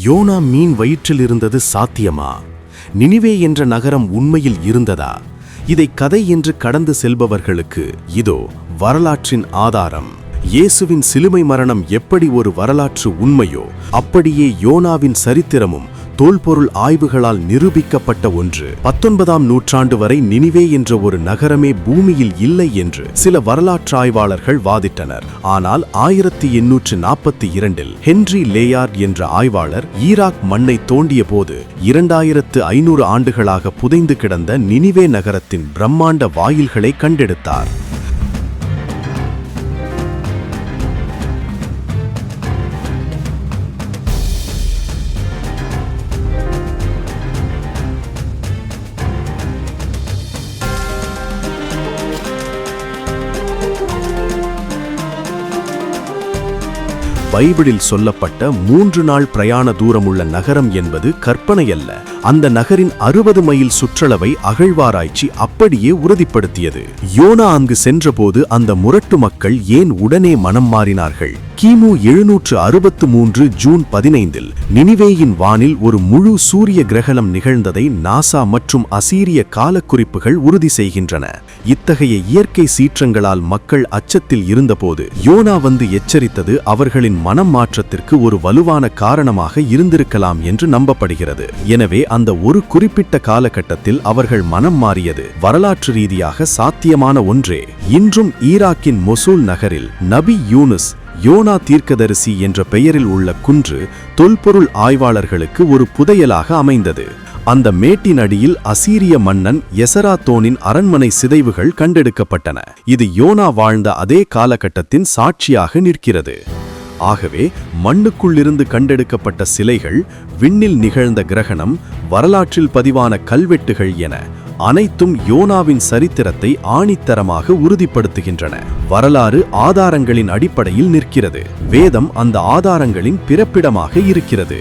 YONO மீன் வயிற்றில் இருந்தது சாத்தியமா? நினிவே என்ற நகரம் உண்மையில் இருந்ததா? இதை கதை என்று கடந்து செல்பவர்களுக்கு இதோ வரலாற்றின் ஆதாரம். இயேசுவின் சிலுவை மரணம் எப்படி ஒரு வரலாற்று உண்மையோ, அப்படியே யோனாவின் சரித்திரமும் தொல்பொருள் ஆய்வுகளால் நிரூபிக்கப்பட்ட ஒன்று. 19ஆம் நூற்றாண்டு வரை நினிவே என்ற ஒரு நகரமே பூமியில் இல்லை என்று சில வரலாற்று ஆய்வாளர்கள் வாதிட்டனர். ஆனால் 1842இல் ஹென்றி லேயார்ட் என்ற ஆய்வாளர் ஈராக் மண்ணை தோண்டிய போது 2500 ஆண்டுகளாக புதைந்து கிடந்த நினிவே நகரத்தின் பிரம்மாண்ட வாயில்களை கண்டெடுத்தார். பைபிளில் சொல்லப்பட்ட 3 நாள் பிரயாண தூரமுள்ள நகரம் என்பது கற்பனையல்ல. அந்த நகரின் 60 மைல் சுற்றளவை அகழ்வாராய்ச்சி அப்படியே உறுதிப்படுத்தியது. யோனா அங்கு சென்றபோது அந்த முரட்டு மக்கள் ஏன் உடனே மனம் மாறினார்கள்? கிமு 763 ஜூன் 15இல் நினிவேயின் வானில் ஒரு முழு சூரிய கிரகணம் நிகழ்ந்ததை நாசா மற்றும் அசீரிய காலக்குறிப்புகள் உறுதி செய்கின்றன. இத்தகைய இயற்கை சீற்றங்களால் மக்கள் அச்சத்தில் இருந்தபோது யோனா வந்து எச்சரித்தது அவர்களின் மனம் மாற்றத்திற்கு ஒரு வலுவான காரணமாக இருந்திருக்கலாம் என்று நம்பப்படுகிறது. எனவே அந்த ஒரு குறிப்பிட்ட காலகட்டத்தில் அவர்கள் மனம் மாறியது வரலாற்று ரீதியாக சாத்தியமான ஒன்றே. இன்றும் ஈராக்கின் மொசூல் நகரில் நபி யூனுஸ் யோனா தீர்க்கதரிசி என்ற பெயரில் உள்ள குன்று தொல்பொருள் ஆய்வாளர்களுக்கு ஒரு புதையலாக அமைந்தது. அந்த மேட்டின் அடியில் அசீரிய மன்னன் எசராத்தோனின் அரண்மனை சிதைவுகள் கண்டெடுக்கப்பட்டன. இது யோனா வாழ்ந்த அதே காலகட்டத்தின் சாட்சியாக நிற்கிறது. ஆகவே மண்ணுக்குள்ளிருந்து கண்டெடுக்கப்பட்ட சிலைகள், விண்ணில் நிகழ்ந்த கிரகணம், வரலாற்றில் பதிவான கல்வெட்டுகள் என அனைத்தும் யோனாவின் சரித்திரத்தை ஆணித்தரமாக உறுதிப்படுத்துகின்றன. வரலாறு ஆதாரங்களின் அடிப்படையில் நிற்கிறது. வேதம் அந்த ஆதாரங்களின் பிறப்பிடமாக இருக்கிறது.